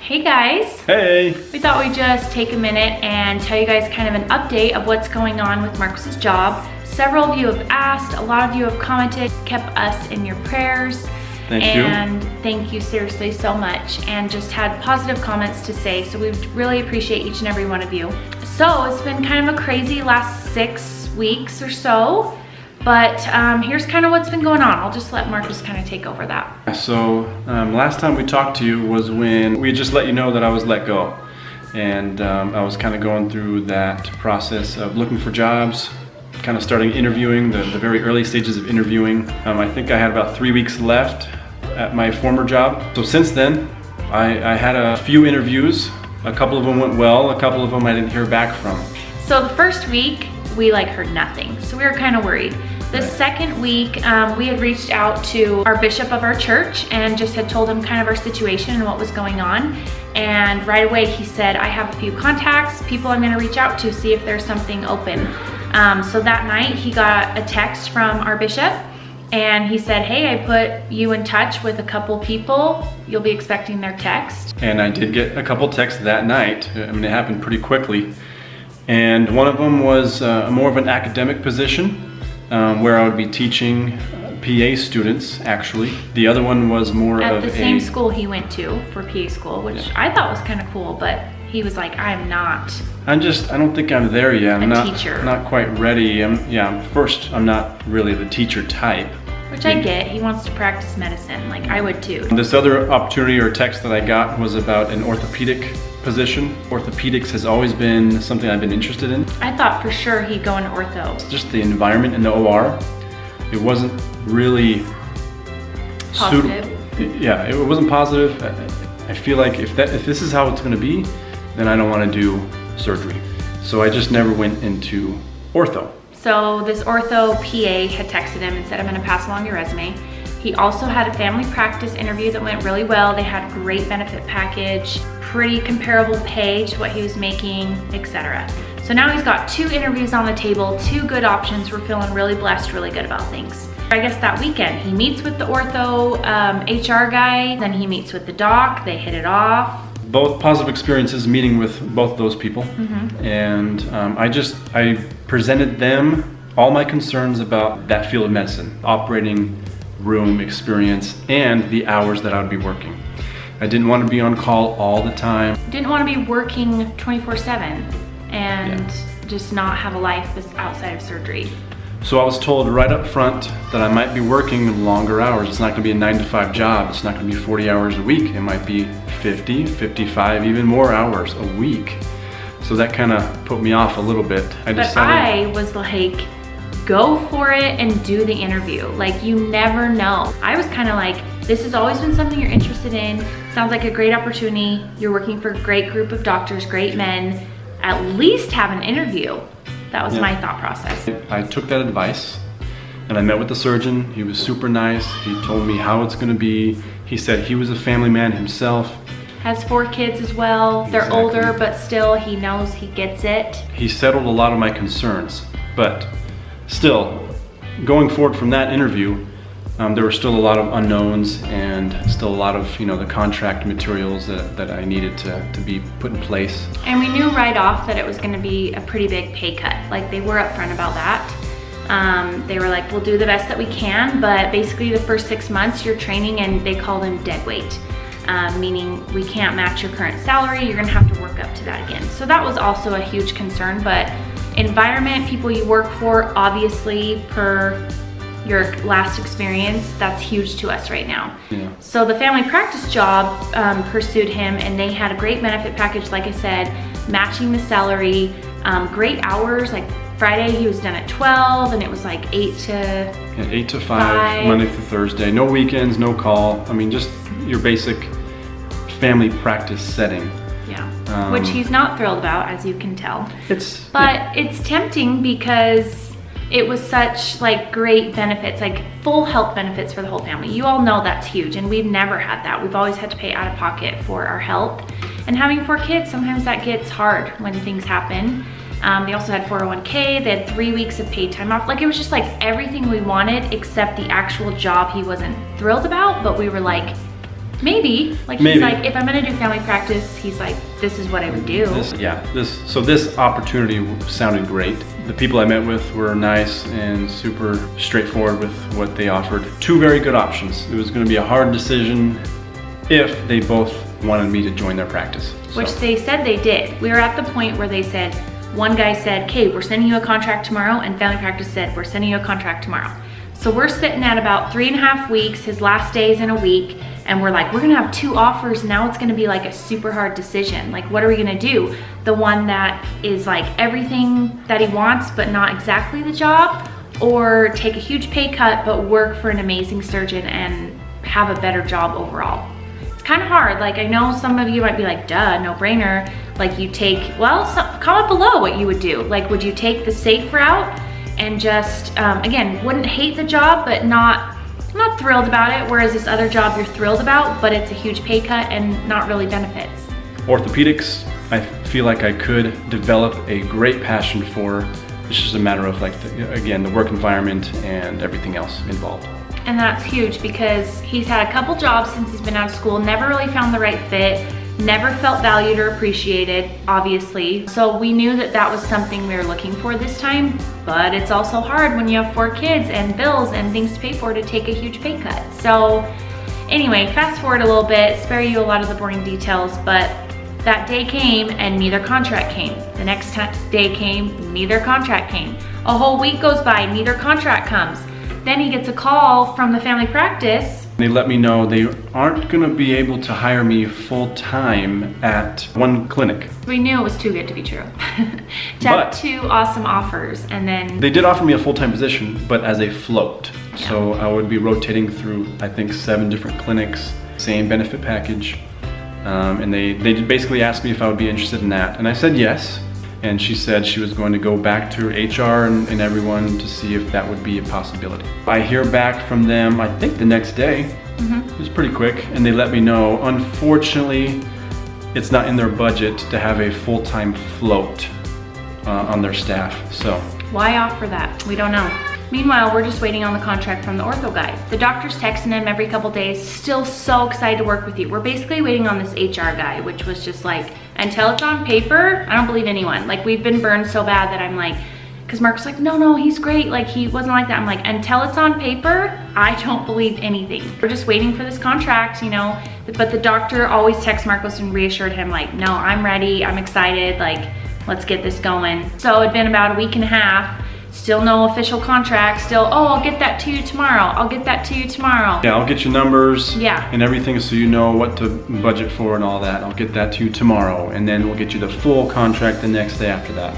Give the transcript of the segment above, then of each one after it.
Hey guys. Hey. We thought we'd just take a minute and tell you guys kind of an update of what's going on with Marcus's job. Several of you have asked, a lot of you have commented, kept us in your prayers. Thank you. And thank you seriously so much, and just had positive comments to say, so we really appreciate each and every one of you. So it's been kind of a crazy last 6 weeks or so, but here's kind of what's been going on. I'll just let Marcus kind of take over that. So last time we talked to you was when we just let you know that I was let go. And I was kind of going through that process of looking for jobs, kind of starting interviewing, the very early stages of interviewing. I think I had about 3 weeks left at my former job. So since then, I had a few interviews. A couple of them went well, a couple of them I didn't hear back from. So the first week, we heard nothing. So we were kind of worried. The second week, we had reached out to our bishop of our church and just had told him kind of our situation and what was going on. And right away he said, I have a few contacts, people I'm gonna reach out to, see if there's something open. So that night he got a text from our bishop and he said, hey, I put you in touch with a couple people. You'll be expecting their text. And I did get a couple texts that night. I mean, it happened pretty quickly. And one of them was more of an academic position where I would be teaching PA students, actually. The other one was more at of the same school he went to for PA school, which I thought was kind of cool, but he was like, I'm not. I don't think I'm there yet. I'm teacher. Not quite ready. First, I'm not really the teacher type. Which I get, he wants to practice medicine, like I would too. This other opportunity or text that I got was about an orthopedic position. Orthopedics has always been something I've been interested in. I thought for sure he'd go into ortho. Just the environment in the OR, it wasn't really positive. Yeah, it wasn't positive. I feel like if this is how it's gonna be, then I don't wanna do surgery. So I just never went into ortho. So this ortho PA had texted him and said, I'm gonna pass along your resume. He also had a family practice interview that went really well. They had a great benefit package, pretty comparable pay to what he was making, etc. So now he's got 2 interviews on the table, 2 good options. We're feeling really blessed, really good about things. I guess that weekend, he meets with the ortho HR guy, then he meets with the doc, they hit it off. Both positive experiences meeting with both of those people. And I presented them all my concerns about that field of medicine, operating room experience, and the hours that I would be working. I didn't want to be on call all the time. Didn't want to be working 24/7 and just not have a life outside of surgery. So I was told right up front that I might be working longer hours. It's not going to be a 9-to-5 job. It's not going to be 40 hours a week. It might be 50, 55, even more hours a week. So that kind of put me off a little bit. I was like, go for it and do the interview. Like, you never know. I was kind of like, this has always been something you're interested in. Sounds like a great opportunity. You're working for a great group of doctors, great men. At least have an interview. That was my thought process. I took that advice and I met with the surgeon. He was super nice. He told me how it's going to be. He said he was a family man himself. Has 4 kids as well. They're older, but still he knows, he gets it. He settled a lot of my concerns, but still, going forward from that interview, there were still a lot of unknowns and still a lot of the contract materials that I needed to be put in place. And we knew right off that it was going to be a pretty big pay cut. Like, they were upfront about that. They were like, we'll do the best that we can, but basically the first 6 months you're training, and they call them dead weight, meaning we can't match your current salary. You're going to have to work up to that again. So that was also a huge concern, but environment, people you work for, obviously per your last experience, that's huge to us right now. So the family practice job pursued him, and they had a great benefit package, like I said, matching the salary, great hours. Like Friday he was done at 12, and it was like 8 to 5, Monday through Thursday, no weekends, no call. I mean, just your basic family practice setting. Which he's not thrilled about, as you can tell. But it's tempting because it was such great benefits, like full health benefits for the whole family. You all know that's huge, and we've never had that. We've always had to pay out of pocket for our health. And having 4 kids, sometimes that gets hard when things happen. They also had 401k, they had 3 weeks of paid time off. Like, it was just everything we wanted except the actual job he wasn't thrilled about, but we were like, Maybe. Like, Maybe. he's like, if I'm gonna do family practice, he's like, this is what I would do. This opportunity sounded great. The people I met with were nice and super straightforward with what they offered. Two very good options. It was gonna be a hard decision if they both wanted me to join their practice. Which they said they did. We were at the point where they said, one guy said, okay, we're sending you a contract tomorrow, and family practice said, we're sending you a contract tomorrow. So we're sitting at about 3.5 weeks, his last day is in a week, and we're like, we're gonna have 2 offers, now it's gonna be like a super hard decision. Like, what are we gonna do? The one that is like everything that he wants, but not exactly the job, or take a huge pay cut, but work for an amazing surgeon and have a better job overall. It's kind of hard. Like, I know some of you might be like, duh, no brainer. Like, you take, well, comment below what you would do. Like, would you take the safe route and just, again, wouldn't hate the job, but not thrilled about it, whereas this other job you're thrilled about, but it's a huge pay cut and not really benefits. Orthopedics, I feel like I could develop a great passion for. It's just a matter of, like, again, the work environment and everything else involved. And that's huge because he's had a couple jobs since he's been out of school, never really found the right fit, never felt valued or appreciated, obviously. So we knew that that was something we were looking for this time, but it's also hard when you have 4 kids and bills and things to pay for to take a huge pay cut. So anyway, fast forward a little bit, spare you a lot of the boring details, but that day came and neither contract came. The next day came, neither contract came. A whole week goes by, neither contract comes. Then he gets a call from the family practice. They let me know they aren't gonna be able to hire me full-time at one clinic. We knew it was too good to be true. To have 2 awesome offers, and then... They did offer me a full-time position, but as a float. Yeah. So I would be rotating through, I think, 7 different clinics, same benefit package. And they basically asked me if I would be interested in that. And I said yes. And she said she was going to go back to HR and everyone to see if that would be a possibility. I hear back from them, I think the next day. It was pretty quick, and they let me know, unfortunately, it's not in their budget to have a full-time float on their staff, so. Why offer that? We don't know. Meanwhile, we're just waiting on the contract from the ortho guy. The doctor's texting him every couple days, still so excited to work with you. We're basically waiting on this HR guy, which was just like, until it's on paper, I don't believe anyone. Like, we've been burned so bad that I'm like, because Mark's like, no, he's great. Like, he wasn't like that. I'm like, until it's on paper, I don't believe anything. We're just waiting for this contract, you know, but the doctor always texts Marcos and reassured him like, no, I'm ready, I'm excited, like, let's get this going. So it'd been about a week and a half. Still no official contract, still, oh, I'll get that to you tomorrow. I'll get that to you tomorrow. Yeah, I'll get your numbers yeah. and everything so you know what to budget for and all that. I'll get that to you tomorrow, and then we'll get you the full contract the next day after that.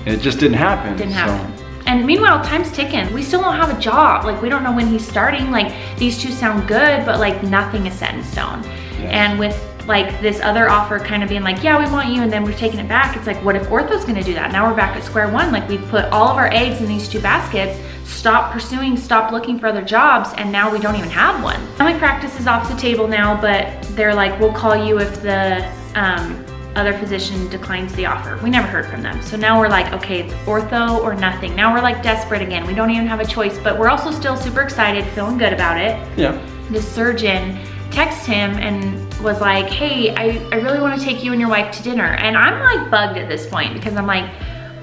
And it just didn't happen. Didn't happen. And meanwhile, time's ticking. We still don't have a job. Like, we don't know when he's starting. Like, these 2 sound good, but like nothing is set in stone. Yes. And with like this other offer kind of being like, yeah, we want you, and then we're taking it back. It's like, what if ortho's gonna do that? Now we're back at square one. Like, we put all of our eggs in these 2 baskets, stop pursuing, stop looking for other jobs, and now we don't even have one. Family practice is off the table now, but they're like, we'll call you if the other physician declines the offer. We never heard from them. So now we're like, okay, it's ortho or nothing. Now we're like desperate again. We don't even have a choice, but we're also still super excited, feeling good about it. Yeah. The surgeon texted him and was like, hey, I really want to take you and your wife to dinner. And I'm like bugged at this point because I'm like,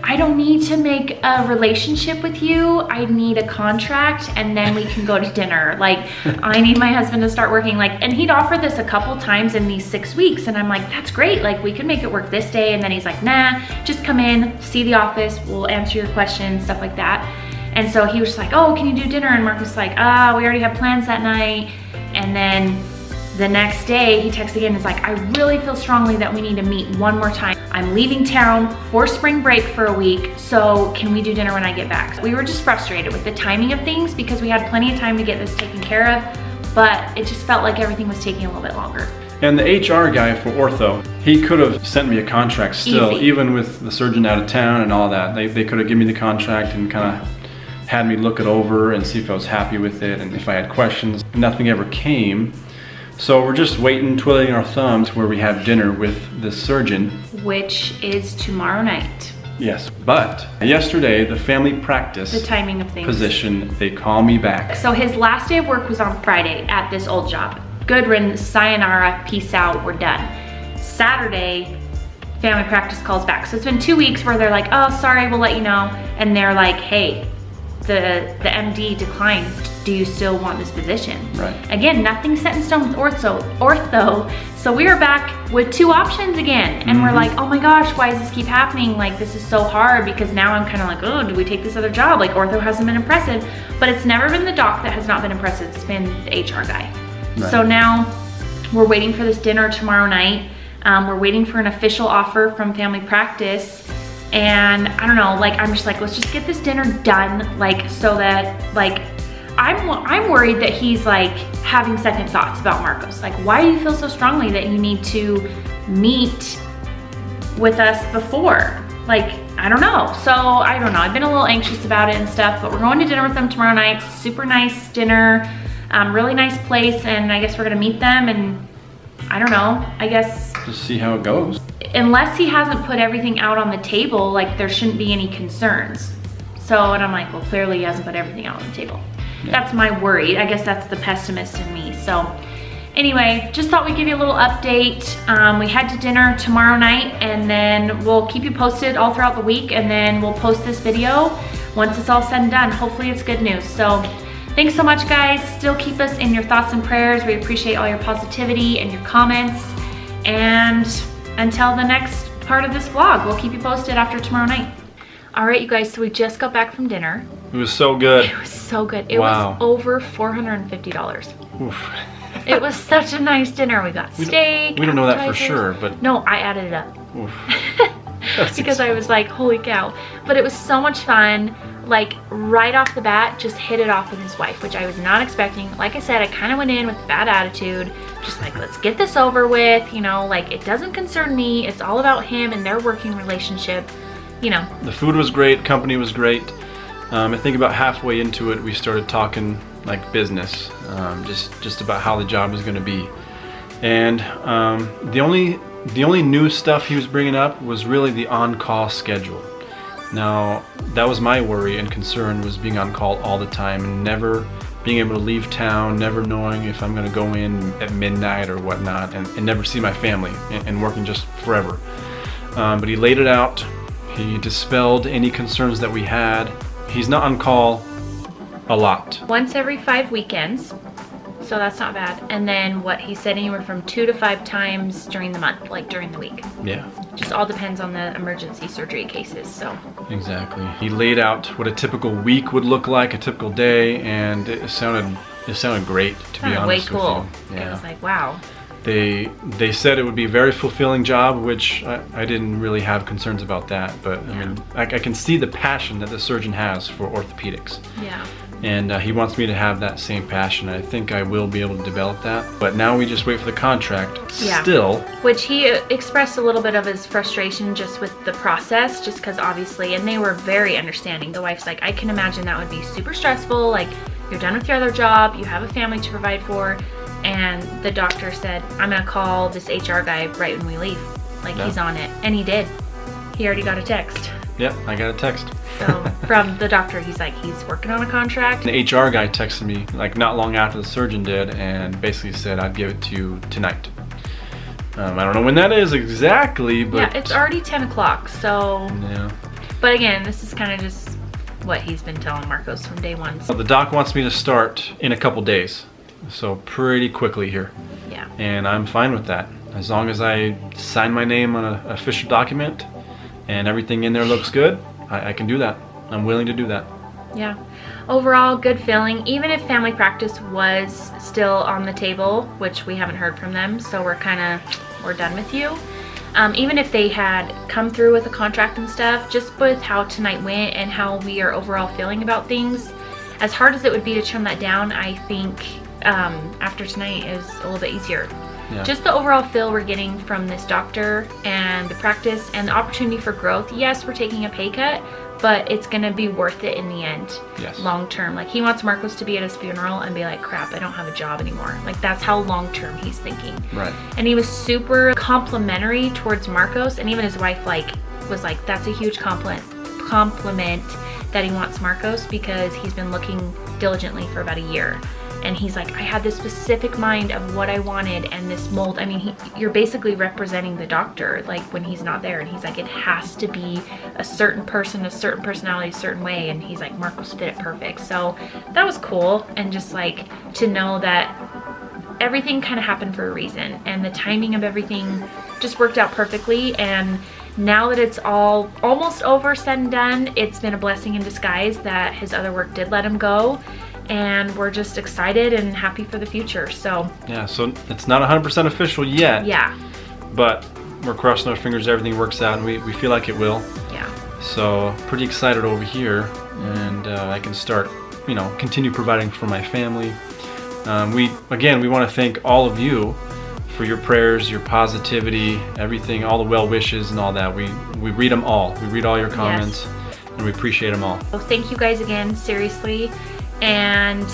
I don't need to make a relationship with you. I need a contract and then we can go to dinner. Like, I need my husband to start working. Like, and he'd offered this a couple times in these 6 weeks. And I'm like, that's great. Like, we could make it work this day. And then he's like, nah, just come in, see the office. We'll answer your questions, stuff like that. And so he was just like, oh, can you do dinner? And Mark was like, we already have plans that night. And then the next day, he texts again, it's like, I really feel strongly that we need to meet one more time. I'm leaving town for spring break for a week, so can we do dinner when I get back? We were just frustrated with the timing of things because we had plenty of time to get this taken care of, but it just felt like everything was taking a little bit longer. And the HR guy for ortho, he could have sent me a contract still, easy. Even with the surgeon out of town and all that. They could have given me the contract and kind of had me look it over and see if I was happy with it and if I had questions. Nothing ever came. So we're just waiting, twiddling our thumbs where we have dinner with the surgeon. Which is tomorrow night. Yes, but yesterday, the family practice the timing of things. Position, they call me back. So his last day of work was on Friday at this old job. good riddance, sayonara, peace out, we're done. Saturday, family practice calls back. So it's been 2 weeks where they're like, oh, sorry, we'll let you know. And they're like, hey, the MD declined. Do you still want this position? Right. Again, nothing set in stone with ortho. So we are back with 2 options again. And we're like, oh my gosh, why does this keep happening? Like, this is so hard, because now I'm kind of like, oh, do we take this other job? Like, ortho hasn't been impressive, but it's never been the doc that has not been impressive. It's been the HR guy. Right. So now we're waiting for this dinner tomorrow night. We're waiting for an official offer from family practice. And I don't know, like, I'm just like, let's just get this dinner done. Like, so that, like, I'm worried that he's like having second thoughts about Marcos. Like, why do you feel so strongly that you need to meet with us before? Like, I don't know. So I don't know. I've been a little anxious about it and stuff, but we're going to dinner with them tomorrow night. Super nice dinner, really nice place. And I guess we're gonna meet them, and I don't know, I guess. Just see how it goes. Unless he hasn't put everything out on the table, like, there shouldn't be any concerns. So, and I'm like, well, clearly he hasn't put everything out on the table. Yeah. That's my worry. I guess that's the pessimist in me. So anyway, just thought we'd give you a little update. We head to dinner tomorrow night, and then we'll keep you posted all throughout the week, and then we'll post this video once it's all said and done. Hopefully it's good news. So thanks so much, guys. Still keep us in your thoughts and prayers. We appreciate all your positivity and your comments. And until the next part of this vlog, we'll keep you posted after tomorrow night. All right, you guys, so we just got back from dinner. It was so good. It was so good. It was over $450. Oof. It was such a nice dinner. We got steak. We don't know that for sure, but no, I added it up. Oof. Because I was like, holy cow. But it was so much fun. Like, right off the bat, just hit it off with his wife, which I was not expecting. Like I said, I kind of went in with a bad attitude. Just like, let's get this over with. You know, like, it doesn't concern me. It's all about him and their working relationship. You know. The food was great. Company was great. I think about halfway into it, we started talking like business, just about how the job is going to be. And the only new stuff he was bringing up was really the on-call schedule. Now, that was my worry and concern, was being on call all the time and never being able to leave town, never knowing if I'm going to go in at midnight or whatnot, and never see my family, and working just forever. But he laid it out. He dispelled any concerns that we had. He's not on call a lot. Once every 5 weekends, so that's not bad. And then what he said, anywhere from 2 to 5 times during the month, like during the week. Yeah. Just all depends on the emergency surgery cases, so. Exactly. He laid out what a typical week would look like, a typical day, and it sounded great, to be honest way with cool. you. Yeah. It was like, wow. They said it would be a very fulfilling job, which I didn't really have concerns about that, but I mean, I can see the passion that the surgeon has for orthopedics. Yeah. And he wants me to have that same passion. I think I will be able to develop that. But now we just wait for the contract. Yeah. Still. Which he expressed a little bit of his frustration just with the process, just because obviously, and they were very understanding. The wife's like, I can imagine that would be super stressful. Like, you're done with your other job, you have a family to provide for. And the doctor said, I'm gonna call this HR guy right when we leave. Like, he's on it. And he did. He already got a text. Yep, I got a text. So from the doctor, he's like, he's working on a contract. The HR guy texted me like not long after the surgeon did, and basically said I'd give it to you tonight. I don't know when that is exactly, but yeah, it's already 10 o'clock, so. Yeah. But again, this is kind of just what he's been telling Marcos from day one. So. The doc wants me to start in a couple days, so pretty quickly here. Yeah. And I'm fine with that, as long as I sign my name on an official document and everything in there looks good. I can do that. I'm willing to do that. Yeah. Overall, good feeling. Even if family practice was still on the table, which we haven't heard from them, so we're done with you. Even if they had come through with a contract and stuff, just with how tonight went and how we are overall feeling about things, as hard as it would be to turn that down, I think after tonight is a little bit easier. Yeah. Just the overall feel we're getting from this doctor and the practice and the opportunity for growth. Yes, we're taking a pay cut, but it's gonna be worth it in the end. Yes. Long term. Like, he wants Marcos to be at his funeral and be like, crap, I don't have a job anymore. Like, that's how long term he's thinking. Right. And he was super complimentary towards Marcos, and even his wife was like, that's a huge compliment that he wants Marcos, because he's been looking diligently for about a year. And he's like, I had this specific mind of what I wanted and this mold. I mean, you're basically representing the doctor, like when he's not there. And he's like, it has to be a certain person, a certain personality, a certain way. And he's like, Marcos fit it perfect. So that was cool. And just like to know that everything kind of happened for a reason. And the timing of everything just worked out perfectly. And now that it's all almost over, said and done, it's been a blessing in disguise that his other work did let him go. And we're just excited and happy for the future. So yeah, so it's not 100% official yet. Yeah. But we're crossing our fingers everything works out, and we feel like it will. Yeah. So pretty excited over here, and I can start, you know, continue providing for my family. We want to thank all of you for your prayers, your positivity, everything, all the well wishes and all that. We read them all. We read all your comments, and we appreciate them all. So thank you guys again, seriously. And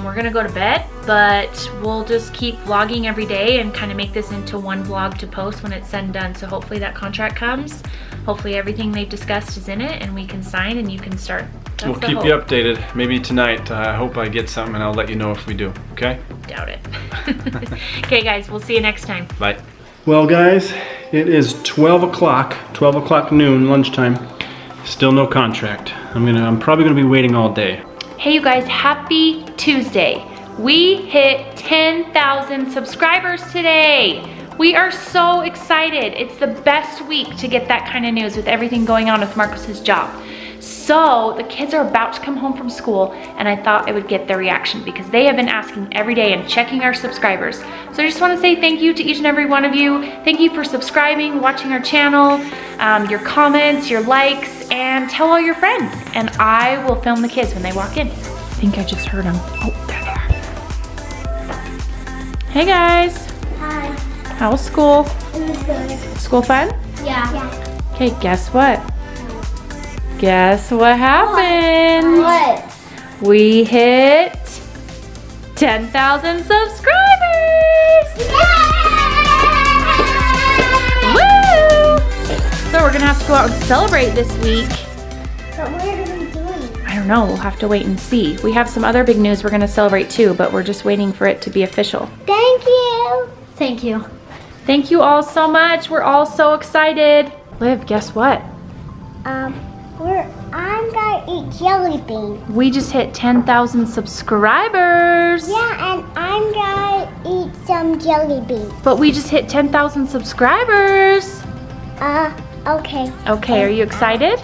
we're gonna go to bed, but we'll just keep vlogging every day and kind of make this into one vlog to post when it's said and done. So hopefully that contract comes. Hopefully everything they've discussed is in it and we can sign and you can start. We'll keep you updated. Maybe tonight. I hope I get something and I'll let you know if we do, okay? Doubt it. Okay guys, we'll see you next time. Bye. Well guys, it is 12 o'clock noon, lunchtime. Still no contract. I'm probably gonna be waiting all day. Hey you guys, happy Tuesday. We hit 10,000 subscribers today. We are so excited. It's the best week to get that kind of news with everything going on with Marcos's job. So the kids are about to come home from school and I thought I would get their reaction because they have been asking every day and checking our subscribers. So I just want to say thank you to each and every one of you. Thank you for subscribing, watching our channel, your comments, your likes, and tell all your friends. And I will film the kids when they walk in. I think I just heard them. Oh, there they are. Hey guys. Hi. How was school? It was good. School fun? Yeah. Okay, guess what? Guess what happened? What? We hit 10,000 subscribers! Woo! So we're gonna have to go out and celebrate this week. But what are we doing? I don't know, we'll have to wait and see. We have some other big news we're gonna celebrate too, but we're just waiting for it to be official. Thank you. Thank you. Thank you all so much. We're all so excited. Liv, guess what? I'm gonna eat jelly beans. We just hit 10,000 subscribers. Yeah, and I'm gonna eat some jelly beans. But we just hit 10,000 subscribers. Okay. Okay, are you excited?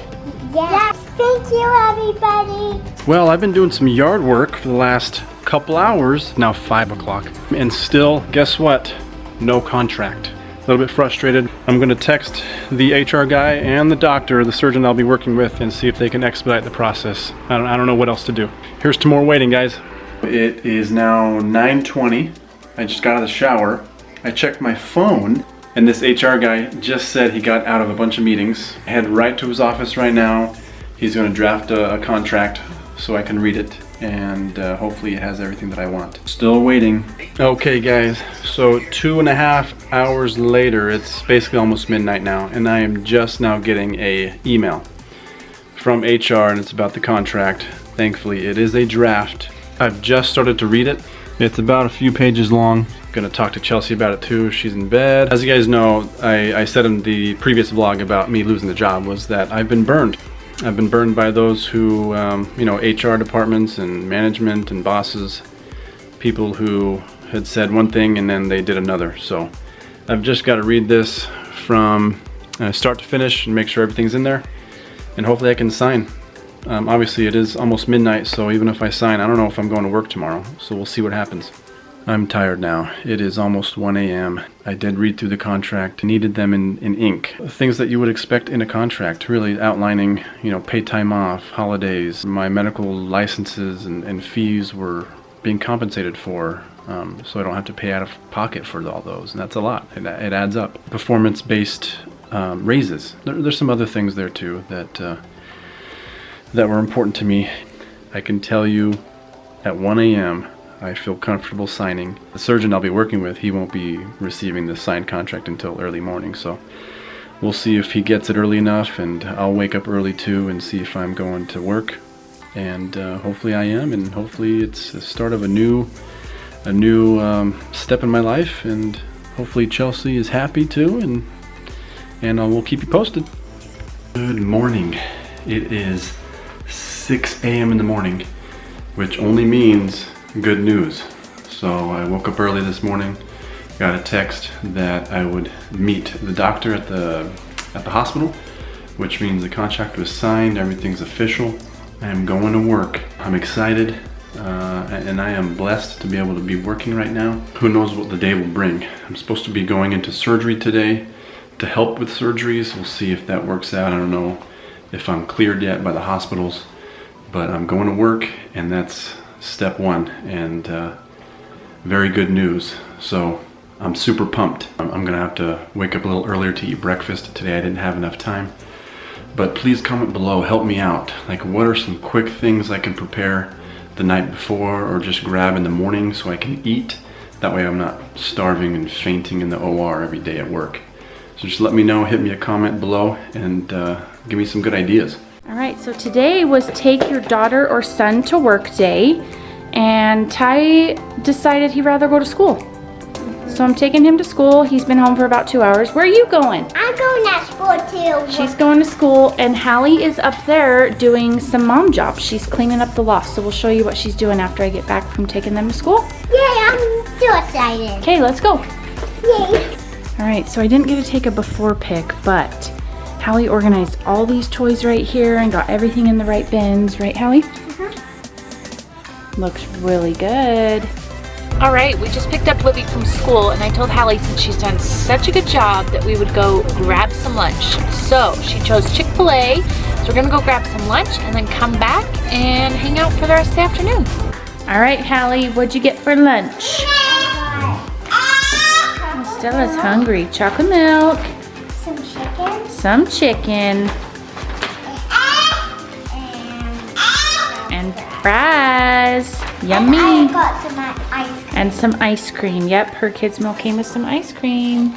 Yes. Thank you, everybody. Well, I've been doing some yard work for the last couple hours, now 5 o'clock, and still, guess what? No contract. A little bit frustrated. I'm gonna text the HR guy and the doctor, the surgeon I'll be working with, and see if they can expedite the process. I don't know what else to do. Here's to more waiting, guys. It is now 9:20. I just got out of the shower. I checked my phone, and this HR guy just said he got out of a bunch of meetings. Head right to his office right now. He's gonna draft a contract so I can read it, and hopefully it has everything that I want. Still waiting. Okay guys, so 2.5 hours later, it's basically almost midnight now, and I am just now getting a email from HR, and it's about the contract. Thankfully, it is a draft. I've just started to read it. It's about a few pages long. Gonna talk to Chelsea about it too. She's in bed. As you guys know, I said in the previous vlog about me losing the job was that I've been burned. I've been burned by those who, you know, HR departments and management and bosses, people who had said one thing and then they did another. So I've just got to read this from start to finish and make sure everything's in there, and hopefully I can sign. Obviously it is almost midnight, so even if I sign, I don't know if I'm going to work tomorrow, so we'll see what happens. I'm tired now. It is almost 1 a.m. I did read through the contract, needed them in ink. Things that you would expect in a contract, really outlining, you know, paid time off, holidays, my medical licenses and fees were being compensated for, so I don't have to pay out of pocket for all those, and that's a lot. It adds up. Performance-based raises. There's some other things there too that were important to me. I can tell you at 1 a.m. I feel comfortable signing. The surgeon I'll be working with, he won't be receiving the signed contract until early morning, so we'll see if he gets it early enough, and I'll wake up early too and see if I'm going to work. and hopefully I am, and hopefully it's the start of a new step in my life, and hopefully Chelsea is happy too, and we'll keep you posted. Good morning. It is 6 a.m. in the morning, which only means good news. So I woke up early this morning, got a text that I would meet the doctor at the hospital, which means the contract was signed, everything's official. I am going to work. I'm excited, and I am blessed to be able to be working right now. Who knows what the day will bring. I'm supposed to be going into surgery today to help with surgeries. We'll see if that works out. I don't know if I'm cleared yet by the hospitals, but I'm going to work, and that's step one, and very good news. So I'm super pumped. I'm gonna have to wake up a little earlier to eat breakfast. Today I didn't have enough time. But please comment below, help me out. Like, what are some quick things I can prepare the night before or just grab in the morning so I can eat? That way I'm not starving and fainting in the OR every day at work. So just let me know, hit me a comment below, and give me some good ideas. All right, so today was take your daughter or son to work day, and Ty decided he'd rather go to school. So I'm taking him to school. He's been home for about 2 hours. Where are you going? I'm going to school too. She's going to school, and Hallie is up there doing some mom jobs. She's cleaning up the loft, so we'll show you what she's doing after I get back from taking them to school. Yay, I'm so excited. Okay, let's go. Yay. All right, so I didn't get to take a before pic, but Hallie organized all these toys right here and got everything in the right bins. Right, Hallie? Looks really good. All right, we just picked up Livy from school, and I told Hallie since she's done such a good job that we would go grab some lunch. So she chose Chick-fil-A, so we're gonna go grab some lunch and then come back and hang out for the rest of the afternoon. All right, Hallie, what'd you get for lunch? Stella's hungry. Chocolate milk. Some chicken. Some chicken. And fries. Yummy. And I got some ice cream. And some ice cream. Yep, her kids' meal came with some ice cream.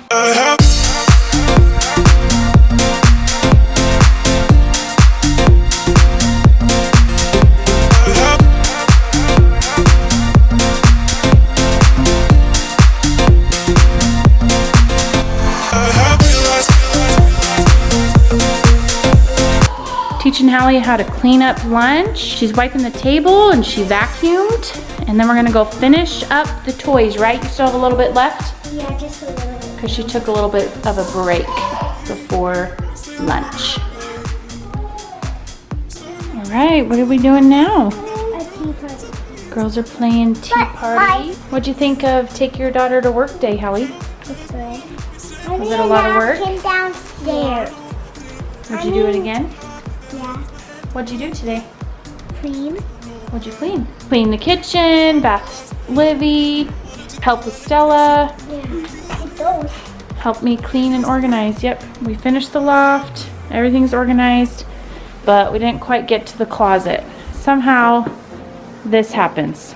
Teaching Hallie how to clean up lunch. She's wiping the table and she vacuumed. And then we're gonna go finish up the toys, right? You still have a little bit left? Yeah, just a little bit. Because she took a little bit of a break before lunch. All right, what are we doing now? A tea party. Girls are playing tea party. What'd you think of take your daughter to work day, Hallie? It's good. Was it a lot of work? Came downstairs. Would you do it again? Yeah. What'd you do today? Clean. What'd you clean? Clean the kitchen, bath Livy, help with Stella, Yeah. It goes. help me clean and organize. Yep, we finished the loft, everything's organized, but we didn't quite get to the closet. Somehow this happens.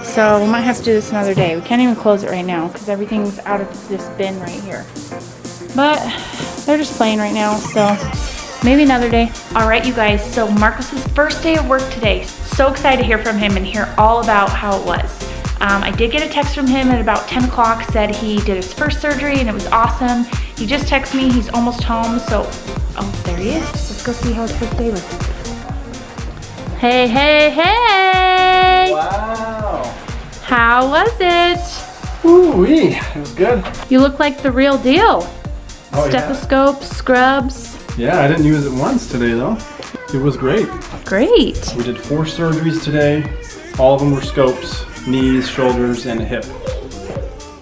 So we might have to do this another day. We can't even close it right now because everything's out of this bin right here. But they're just playing right now, so maybe another day. All right, you guys, so Marcus's first day of work today. So excited to hear from him and hear all about how it was. I did get a text from him at about 10 o'clock, said he did his first surgery and it was awesome. He just texted me, he's almost home, so, oh, there he is. Let's go see how his first day was. Hey, hey, hey! Wow. How was it? Ooh-wee, it was good. You look like the real deal. Oh, yeah. Stethoscope, scrubs. Yeah, I didn't use it once today though. It was great. Great. We did 4 surgeries today. All of them were scopes, knees, shoulders, and a hip.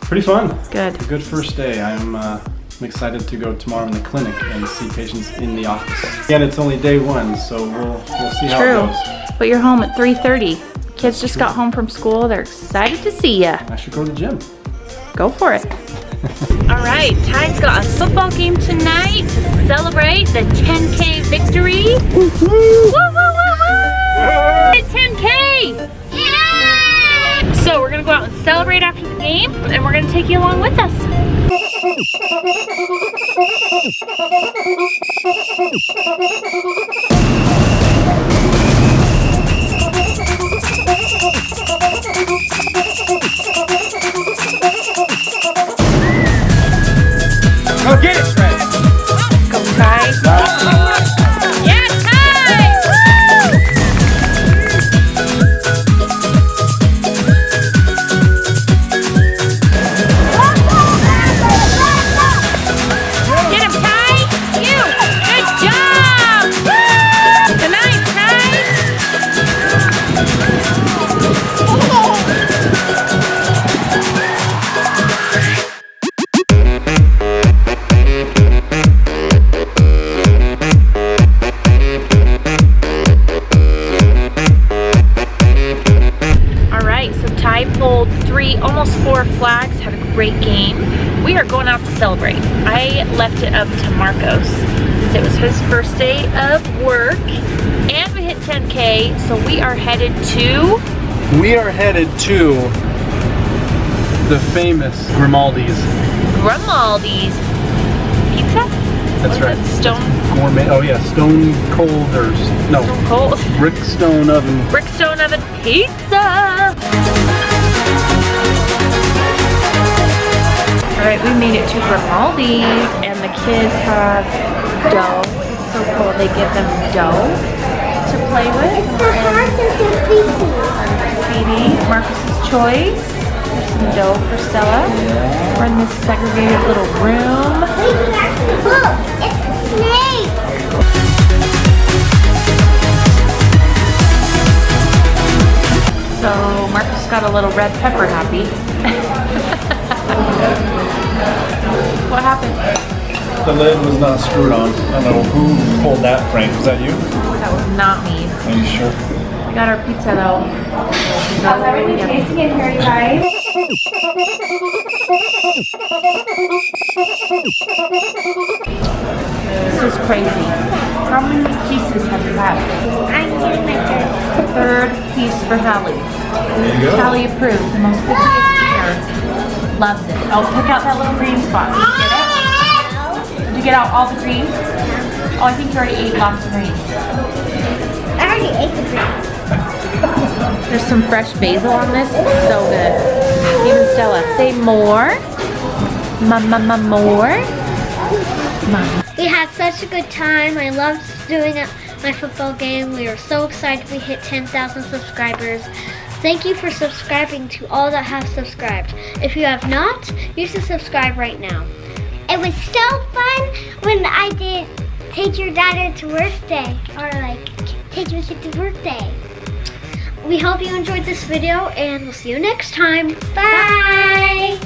Pretty fun. Good. A good first day. I'm excited to go tomorrow in the clinic and see patients in the office. Again, it's only day 1, so we'll see how True. it goes. But you're home at 3:30. Kids just got home from school. They're excited to see ya. I should go to the gym. Go for it. All right, Ty's got a football game tonight to celebrate the 10K victory. Woo, woo, woo, woo! 10K! Yeah! So we're gonna go out and celebrate after the game, and we're gonna take you along with us. up to Marcos since it was his first day of work. And we hit 10K, so we are headed to... We are headed to the famous Grimaldi's. Grimaldi's Pizza? That's right. Stone Gourmet. Oh yeah, Stone Cold or no. Stone Cold. Brickstone Oven. Brickstone Oven Pizza. All right, we made it to Grimaldi's, and the kids have dough. It's so cool. They give them dough to play with. It's the house of the Phoebe, Marcus's choice. There's some dough for Stella. We're in this segregated little room. Look, it's a snake. So Marcus got a little red pepper happy. What happened? The lid was not screwed on. I don't know who pulled that prank. Was that you? That was not me. Are you sure? We got our pizza though. How's everything tasting in here, you guys? This is crazy. How many pieces have you had? I'm getting my Third piece for Hallie. There you go. Hallie approved. The most pickiest eater. Loves it. Oh, pick out that little green spot. Did you get it? Did you get out all the green? Oh, I think you already ate lots of green. I already ate the green. There's some fresh basil on this. It's so good. Even Stella, say more. Mama, more. Mama. We had such a good time. I loved doing my football game. We were so excited we hit 10,000 subscribers. Thank you for subscribing to all that have subscribed. If you have not, you should subscribe right now. It was so fun when I did take your daughter to work day, or like take your kid to work day. We hope you enjoyed this video, and we'll see you next time. Bye.